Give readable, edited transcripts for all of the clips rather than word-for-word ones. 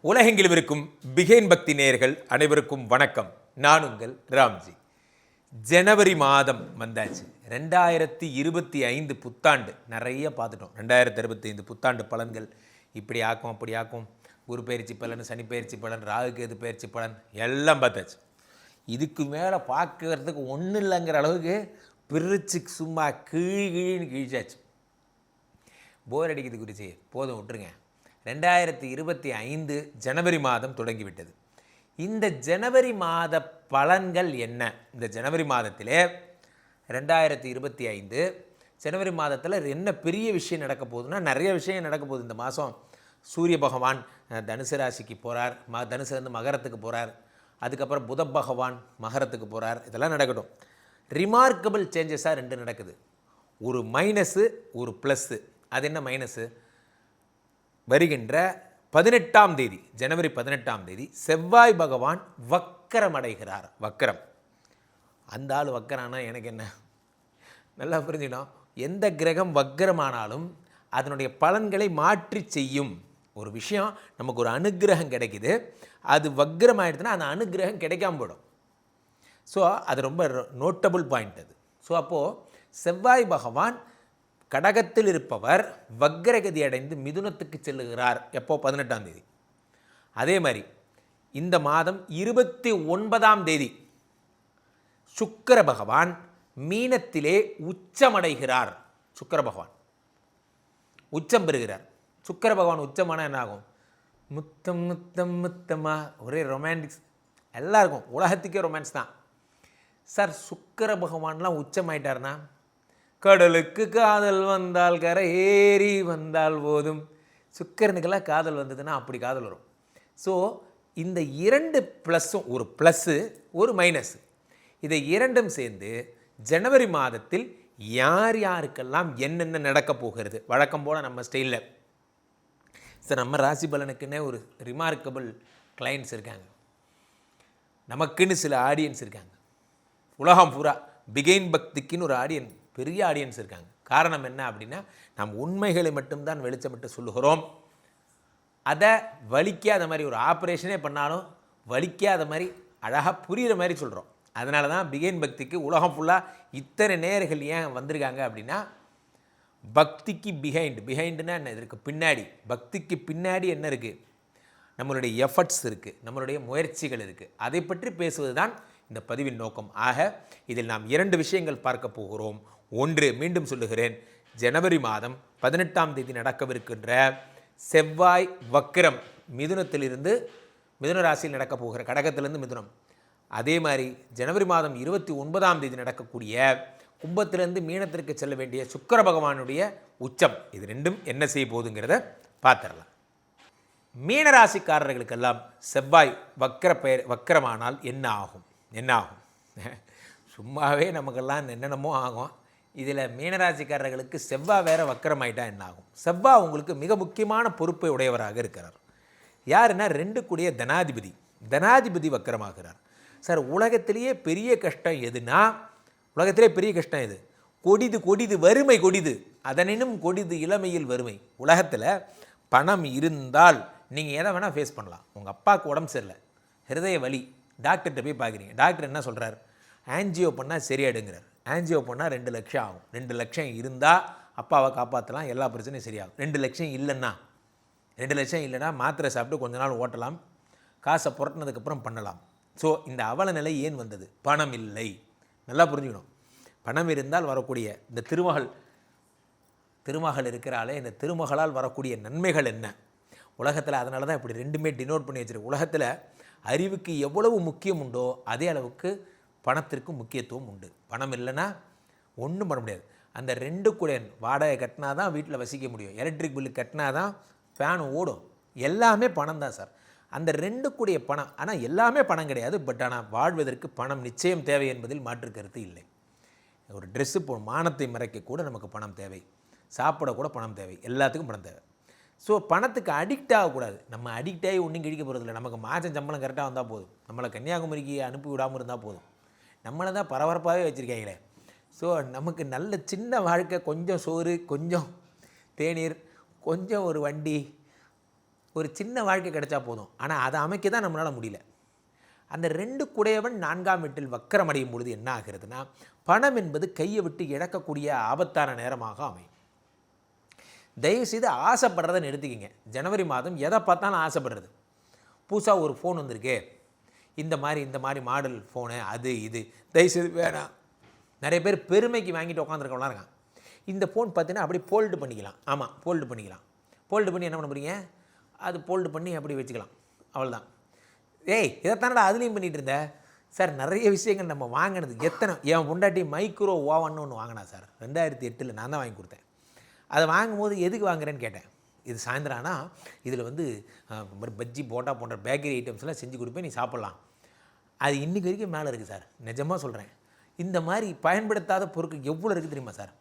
உலகெங்கிலும் இருக்கும் பிகைன் பக்தி நேயர்கள் அனைவருக்கும் வணக்கம். நான் உங்கள் ராம்ஜி. ஜனவரி மாதம் வந்தாச்சு. 2025 புத்தாண்டு நிறைய பார்த்துட்டோம். 2025 புத்தாண்டு பலன்கள் இப்படி ஆக்கும் அப்படி ஆக்கும், குரு பயிற்சி பலன், சனி பயிற்சி பலன், ராகு கேது பயிற்சி பலன் எல்லாம் பார்த்தாச்சு. இதுக்கு மேலே பார்க்கறதுக்கு ஒன்றும் இல்லைங்கிற அளவுக்கு பிரிச்சு சும்மா கீழின்னு கிழிச்சாச்சு. போர் அடிக்கிறது குறித்து போதும் விட்டுருங்க. 2025 ஜனவரி மாதம் தொடங்கிவிட்டது. இந்த ஜனவரி மாத பலன்கள் என்ன? இந்த ஜனவரி மாதத்திலே 2025 ஜனவரி மாதத்தில் என்ன பெரிய விஷயம் நடக்க போகுதுன்னா, நிறைய விஷயம் நடக்க போகுது. இந்த மாதம் சூரிய பகவான் தனுசு ராசிக்கு போகிறார், தனுசுலேருந்து மகரத்துக்கு போகிறார். அதுக்கப்புறம் புத பகவான் மகரத்துக்கு போகிறார். இதெல்லாம் நடக்கட்டும். ரிமார்க்கபிள் சேஞ்சஸாக ரெண்டு நடக்குது. ஒரு மைனஸு, ஒரு ப்ளஸ்ஸு. அது என்ன மைனஸு? வருகின்ற 18ஆம் தேதி, ஜனவரி 18ஆம் தேதி செவ்வாய் பகவான் வக்கரம் அடைகிறார். வக்கரம். அந்த ஆள் வக்கரானா எனக்கு என்ன? நல்லா புரிஞ்சுக்கணும். எந்த கிரகம் வக்கரமானாலும் அதனுடைய பலன்களை மாற்றி செய்யும். ஒரு விஷயம் நமக்கு ஒரு அனுகிரகம் கிடைக்குது, அது வக்கரம் ஆகிடுதுன்னா அந்த அனுகிரகம் கிடைக்காம போயிடும். ஸோ அது ரொம்ப நோட்டபுள் பாயிண்ட் அது. ஸோ அப்போது செவ்வாய் பகவான் கடகத்தில் இருப்பவர் வக்ரகதி அடைந்து மிதுனத்துக்கு செல்லுகிறார். எப்போ? 18ஆம் தேதி. அதே மாதிரி இந்த மாதம் 29ஆம் தேதி சுக்கிர பகவான் மீனத்திலே உச்சமடைகிறார். சுக்கிர பகவான் உச்சம் பெறுகிறார். சுக்கிர பகவான் உச்சமான என்ன ஆகும்? முத்தம் முத்தம் முத்தமா, ஒரே ரொமான்டிக்ஸ் எல்லாருக்கும், உலகத்துக்கே ரொமான்ஸ் தான் சார். சுக்கிர பகவான்லாம் உச்சமாயிட்டார்னா, கடலுக்கு காதல் வந்தால் கரை ஏறி வந்தால் போதும். சுக்கிரனுக்கெல்லாம் காதல் வந்ததுன்னா அப்படி காதல் வரும். ஸோ இந்த இரண்டு ப்ளஸ்ஸும், ஒரு ப்ளஸ்ஸு ஒரு மைனஸ்ஸு, இதை இரண்டும் சேர்ந்து ஜனவரி மாதத்தில் யார் யாருக்கெல்லாம் என்னென்ன நடக்க போகிறது வழக்கம் போல் நம்ம ஸ்டைலில். சார் நம்ம ராசி பலனுக்குன்னே ஒரு ரிமார்க்கபிள் கிளைண்ட்ஸ் இருக்காங்க, நமக்குன்னு சில ஆடியன்ஸ் இருக்காங்க. உலகம் பூரா பிகைன் பக்திக்குன்னு ஒரு பெரிய ஆடியன்ஸ் இருக்காங்க. காரணம் என்ன அப்படின்னா, நாம் உண்மைகளை மட்டும்தான் வெளிச்சமிட்டு சொல்லுகிறோம். அதை வலிக்காத மாதிரி, ஒரு ஆப்ரேஷனே பண்ணாலும் வலிக்காத மாதிரி அழகாக புரிகிற மாதிரி சொல்கிறோம். அதனால தான் பிகைன் பக்திக்கு உலகம் ஃபுல்லாக இத்தனை நேயர்கள் ஏன் வந்திருக்காங்க அப்படின்னா, பக்திக்கு பிஹைண்டுனா என்ன? இதற்கு பின்னாடி, பக்திக்கு பின்னாடி என்ன இருக்குது? நம்மளுடைய எஃபர்ட்ஸ் இருக்குது, நம்மளுடைய முயற்சிகள் இருக்குது. அதை பற்றி பேசுவது தான் இந்த பதிவின் நோக்கம். ஆக இதில் நாம் இரண்டு விஷயங்கள் பார்க்க போகிறோம். ஒன்று, மீண்டும் சொல்லுகிறேன், ஜனவரி மாதம் 18ஆம் தேதி நடக்கவிருக்கின்ற செவ்வாய் வக்கிரம் மிதுனத்திலிருந்து, மிதுன ராசியில் நடக்க போகிற கடகத்திலிருந்து மிதுனம். அதே மாதிரி ஜனவரி மாதம் 29ஆம் தேதி நடக்கக்கூடிய கும்பத்திலிருந்து மீனத்திற்கு செல்ல வேண்டிய சுக்கிர பகவானுடைய உச்சம். இது ரெண்டும் என்ன செய்ய போகுதுங்கிறத பார்த்துடலாம். மீனராசிக்காரர்களுக்கெல்லாம் செவ்வாய் வக்கரமானால் என்ன ஆகும்? சும்மாவே நமக்கெல்லாம் என்னென்னமோ ஆகும். இதில் மீனராசிக்காரர்களுக்கு செவ்வாய் வேறு வக்கரமாயிட்டா என்ன ஆகும்? செவ்வாய் உங்களுக்கு மிக முக்கியமான பொறுப்பை உடையவராக இருக்கிறார். யாருன்னா 2 கூடிய தனாதிபதி வக்கரமாகிறார். சார் உலகத்திலேயே பெரிய கஷ்டம் எதுனா, உலகத்திலே பெரிய கஷ்டம் எது? கொடிது வறுமை கொடிது, அதனினும் கொடிது இளமையில் வறுமை. உலகத்தில் பணம் இருந்தால் நீங்கள் எதை வேணால் ஃபேஸ் பண்ணலாம். உங்கள் அப்பாவுக்கு உடம்பு சரியில்லை, ஹிருதய வலி, டாக்டர்கிட்ட போய் பார்க்குறீங்க. டாக்டர் என்ன சொல்கிறார்? ஆன்ஜியோ பண்ணால் சரியாடுங்கிறார். ஆன்ஜியோ பண்ணால் 2 லட்சம் ஆகும். 2 லட்சம் இருந்தால் அப்பாவை காப்பாற்றலாம், எல்லா பிரச்சனையும் சரியாகும். 2 லட்சம் இல்லைன்னா மாத்திரை சாப்பிட்டு கொஞ்ச நாள் ஓட்டலாம், காசை புரட்டினதுக்கப்புறம் பண்ணலாம். ஸோ இந்த அவல நிலை ஏன் வந்தது? பணம் இல்லை. நல்லா புரிஞ்சுக்கணும். பணம் இருந்தால் வரக்கூடிய இந்த திருமகள் இருக்கிறாளே, இந்த திருமகளால் வரக்கூடிய நன்மைகள் என்ன உலகத்தில்? அதனால தான் இப்படி ரெண்டுமே டினோட் பண்ணி வச்சிருக்கு. உலகத்தில் அறிவுக்கு எவ்வளவு முக்கியம் உண்டோ அதே அளவுக்கு பணத்திற்கும் முக்கியத்துவம் உண்டு. பணம் இல்லைன்னா ஒன்றும் பண்ண முடியாது. அந்த 2 கூட வாடகை கட்டினா தான் வீட்டில் வசிக்க முடியும், எலக்ட்ரிக் பில்லு கட்டினா தான் ஃபேன் ஓடும், எல்லாமே பணம் தான் சார். அந்த 2 கூடிய பணம். ஆனால் எல்லாமே பணம் கிடையாது. பட் ஆனால் வாழ்வதற்கு பணம் நிச்சயம் தேவை என்பதில் மாற்று கருத்து இல்லை. ஒரு ட்ரெஸ்ஸு மானத்தை மறைக்க கூட நமக்கு பணம் தேவை, சாப்பிடக்கூட பணம் தேவை, எல்லாத்துக்கும் பணம் தேவை. ஸோ பணத்துக்கு அடிக்ட் ஆகக்கூடாது. நம்ம அடிக்ட் ஆகி ஒன்றும் கிடைக்க போகிறதில்ல. நமக்கு மாதம் சம்பளம் கரெக்டாக வந்தால் போதும், நம்மளை கன்னியாகுமரிக்கு அனுப்பி விடாமல் இருந்தால் போதும். நம்மளை தான் பரபரப்பாகவே வச்சுருக்காங்களே. ஸோ நமக்கு நல்ல சின்ன வாழ்க்கை, கொஞ்சம் சோறு, கொஞ்சம் தேநீர், கொஞ்சம் ஒரு வண்டி, ஒரு சின்ன வாழ்க்கை கிடைச்சா போதும். ஆனால் அதை அமைக்க தான் நம்மளால் முடியல. அந்த 2 குடையவன் 4ஆம் வீட்டில் வக்கரம் அடையும் பொழுது என்ன ஆகிறதுனா, பணம் என்பது கையை விட்டு இழக்கக்கூடிய ஆபத்தான நேரமாக அமையும். தயவுசெய்து ஆசைப்படுறதை நிறுத்திக்கிங்க. ஜனவரி மாதம் எதை பார்த்தாலும் ஆசைப்படுறது. புதுசாக ஒரு ஃபோன் வந்திருக்கே, இந்த மாதிரி மாடல் ஃபோனு, அது இது தயவுசெய்து வேணாம். நிறைய பேர் பெருமைக்கு வாங்கிட்டு உட்காந்துருக்கலாம் இருக்கான். இந்த ஃபோன் பார்த்தீங்கன்னா அப்படி ஃபோல்டு பண்ணிக்கலாம். ஆமாம், ஃபோல்டு பண்ணிக்கலாம். ஃபோல்டு பண்ணி என்ன பண்ண போகிறீங்க, அது ஃபோல்டு பண்ணி அப்படி வச்சுக்கலாம், அவ்வளோதான். இதைத்தானடா அதுலேயும் பண்ணிகிட்டு இருந்தேன் சார். நிறைய விஷயங்கள் நம்ம வாங்கினது எத்தனை. என் பொண்டாட்டி மைக்ரோ ஓவன்னு ஒன்று வாங்கினா சார், 2008 நான் தான் வாங்கி கொடுத்தேன். அதை வாங்கும்போது எதுக்கு வாங்குறேன்னு கேட்டேன். இது சாயந்தரம் ஆனால் இதில் வந்து பஜ்ஜி போண்டா போன்ற பேக்கரி ஐட்டம்ஸ்லாம் செஞ்சு கொடுப்பேன், நீ சாப்பிட்லாம். அது இன்றைக்கி வரைக்கும் மேலே இருக்குது சார், நிஜமாக சொல்கிறேன். இந்த மாதிரி பயன்படுத்தாத பொருட்கள் எவ்வளோ இருக்குது தெரியுமா சார்?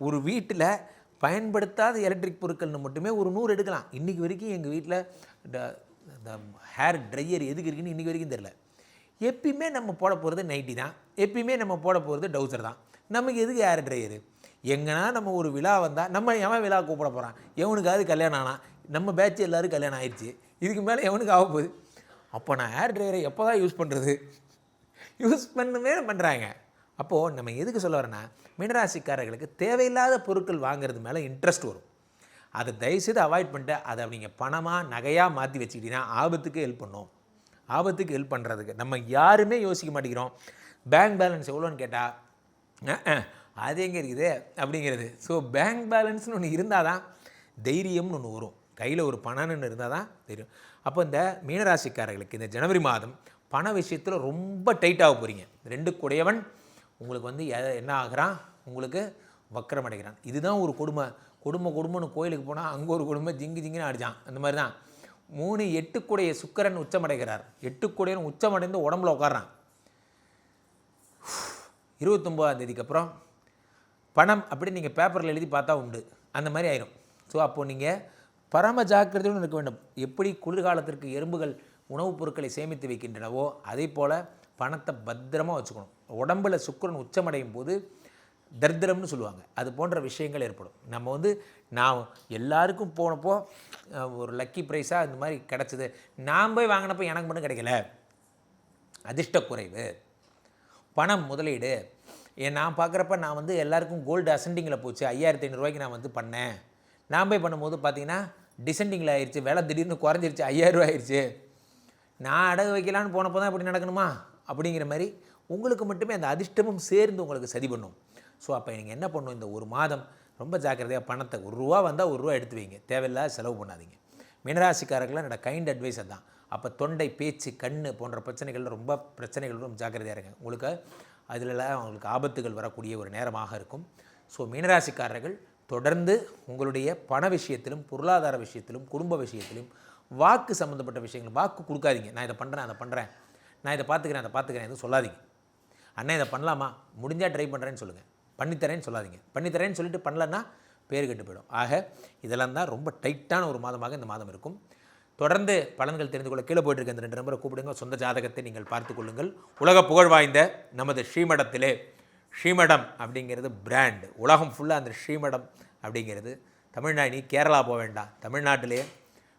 ஒரு வீட்டில் பயன்படுத்தாத எலக்ட்ரிக் பொருட்கள்னு மட்டுமே ஒரு 100 எடுக்கலாம். இன்றைக்கி வரைக்கும் எங்கள் வீட்டில் இந்த ஹேர் ட்ரையர் எதுக்கு இருக்குன்னு இன்றைக்கி வரைக்கும் தெரில. எப்பயுமே நம்ம போட போகிறது நைட்டி தான், எப்பயுமே நம்ம போட போகிறது டவுசர் தான். நமக்கு எதுக்கு ஹேர் ட்ரையரு? எங்கன்னா நம்ம ஒரு விழா வந்தால் நம்ம எவன் விழா கூப்பிட போகிறான்? எவனுக்காவது கல்யாணம் ஆனால் நம்ம பேட்ச் எல்லோரும் கல்யாணம் ஆயிடுச்சு, இதுக்கு மேலே எவனுக்கு ஆக போகுது? அப்போ நான் ஹேர் ட்ரையரை எப்போ தான் யூஸ் பண்ணுறது? யூஸ் பண்ணவே பண்ணுறாங்க. அப்போது நம்ம எதுக்கு சொல்ல வரேன்னா, மீனராசிக்காரர்களுக்கு தேவையில்லாத பொருட்கள் வாங்குறது மேலே இன்ட்ரெஸ்ட் வரும். அதை தயவுசெய்து அவாய்ட் பண்ணிட்டு அதை நீங்கள் பணமாக நகையாக மாற்றி வச்சுக்கிட்டீங்கன்னா ஆபத்துக்கு ஹெல்ப் பண்ணும். ஆபத்துக்கு ஹெல்ப் பண்ணுறதுக்கு நம்ம யாருமே யோசிக்க மாட்டேங்கிறோம். பேங்க் பேலன்ஸ் எவ்வளோன்னு கேட்டால் அது எங்கே இருக்குது அப்படிங்கிறது. ஸோ பேங்க் பேலன்ஸ்னு ஒன்று இருந்தால் தான் தைரியம்னு ஒன்று வரும். கையில் ஒரு பணம்னு இருந்தால் தான் தெரியும். அப்போ இந்த மீனராசிக்காரர்களுக்கு இந்த ஜனவரி மாதம் பண விஷயத்தில் ரொம்ப டைட்டாக போகிறீங்க. 2 குடையவன் உங்களுக்கு வந்து என்ன ஆகிறான், உங்களுக்கு வக்கரம் அடைகிறான். இதுதான் ஒரு கொடுமைன்னு கோயிலுக்கு போனால் அங்கே ஒரு கொடுமை ஜிங்குன்னு அடித்தான். அந்த மாதிரி தான் 3 8 குடைய சுக்கிரன் உச்சமடைகிறார். 8 குடையன் உச்சமடைந்து உடம்புல உட்காரான். 29ஆம் தேதிக்கு அப்புறம் பணம் அப்படி நீங்கள் பேப்பரில் எழுதி பார்த்தா உண்டு, அந்த மாதிரி ஆயிரும். ஸோ அப்போது நீங்கள் பரம ஜாக்கிரதையுடன் இருக்க வேண்டும். எப்படி குளிர்காலத்திற்கு எறும்புகள் உணவுப் பொருட்களை சேமித்து வைக்கின்றனவோ அதே போல் பணத்தை பத்திரமாக வச்சுக்கணும். உடம்பில் சுக்கிரன் உச்சமடையும் போது தரித்திரம்னு சொல்லுவாங்க, அது போன்ற விஷயங்கள் ஏற்படும். நம்ம வந்து நான் எல்லாருக்கும் போனப்போ ஒரு லக்கி ப்ரைஸாக இந்த மாதிரி கிடச்சிது, நான் போய் வாங்கினப்போ எனக்கு மட்டும் கிடைக்கல, அதிர்ஷ்ட குறைவு. பணம் முதலீடு நான் பார்க்குறப்ப நான் வந்து எல்லாருக்கும் கோல்டு அசெண்டிங்கில் போச்சு, 5500 ரூபாய்க்கு நான் வந்து பண்ணேன். நான் போய் பண்ணும்போது பார்த்தீங்கன்னா டிசெண்டிங்கில் ஆயிடுச்சு, விலை திடீர்னு குறைஞ்சிருச்சு, 5000 ரூபா ஆயிடுச்சு. நான் அடகு வைக்கலான்னு போனப்போ தான் இப்படி நடக்கணுமா அப்படிங்கிற மாதிரி உங்களுக்கு மட்டுமே அந்த அதிர்ஷ்டமும் சேர்ந்து உங்களுக்கு சதி பண்ணும். ஸோ அப்போ நீங்கள் என்ன பண்ணணும், இந்த ஒரு மாதம் ரொம்ப ஜாக்கிரதையாக பணத்தை ₹1 வந்தால் ₹1 எடுத்து வைங்க, தேவையில்லாத செலவு பண்ணாதீங்க. மீனராசிக்காரர்களாக என்னோட கைண்ட் அட்வைஸ் அதுதான். அப்போ தொண்டை, பேச்சு, கண் போன்ற பிரச்சனைகள் ரொம்ப ஜாக்கிரதையாக இருங்க. உங்களுக்கு அதிலெல்லாம் அவங்களுக்கு ஆபத்துகள் வரக்கூடிய ஒரு நேரமாக இருக்கும். ஸோ மீனராசிக்காரர்கள் தொடர்ந்து உங்களுடைய பண விஷயத்திலும் பொருளாதார விஷயத்திலும் குடும்ப விஷயத்திலும் வாக்கு சம்மந்தப்பட்ட விஷயங்கள் வாக்கு கொடுக்காதீங்க. நான் இதை பண்ணுறேன், நான் இதை பார்த்துக்கிறேன் எதுவும் சொல்லாதீங்க. அண்ணன் இதை பண்ணலாமா, முடிஞ்சால் ட்ரை பண்ணுறேன்னு சொல்லுங்கள், பண்ணித்தரேன்னு சொல்லாதீங்க. பண்ணித்தரேன்னு சொல்லிட்டு பண்ணலன்னா பேர் கெட்டு போயிடும். ஆக இதெல்லாம் தான் ரொம்ப டைட்டான ஒரு மாதமாக இந்த மாதம் இருக்கும். தொடர்ந்து பலன்கள் தெரிந்து கொள்ள கீழே போயிட்டு இருக்க இந்த 2 நம்பரை கூப்பிடுங்க. சொந்த ஜாதகத்தை நீங்கள் பார்த்து கொள்ளுங்கள். உலக புகழ் வாய்ந்த நமது ஸ்ரீமடத்திலே, ஸ்ரீமடம் அப்படிங்கிறது பிராண்ட், உலகம் ஃபுல்லாக அந்த ஸ்ரீமடம் அப்படிங்கிறது. தமிழ்நாடு கேரளா போக வேண்டாம், தமிழ்நாட்டிலே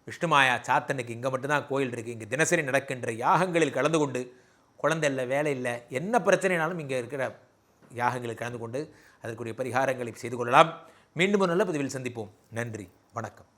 விஷ்ணுமாயா சாத்தனுக்கு இங்கே மட்டும்தான் கோயில் இருக்குது. இங்கே தினசரி நடக்கின்ற யாகங்களில் கலந்து கொண்டு, குழந்தை இல்லை, வேலை இல்லை, என்ன பிரச்சனைனாலும் இங்கே இருக்கிற யாகங்களில் கலந்து கொண்டு அதற்குரிய பரிகாரங்களை செய்து கொள்ளலாம். மீண்டும் ஒரு நல்ல பதிவில் சந்திப்போம். நன்றி, வணக்கம்.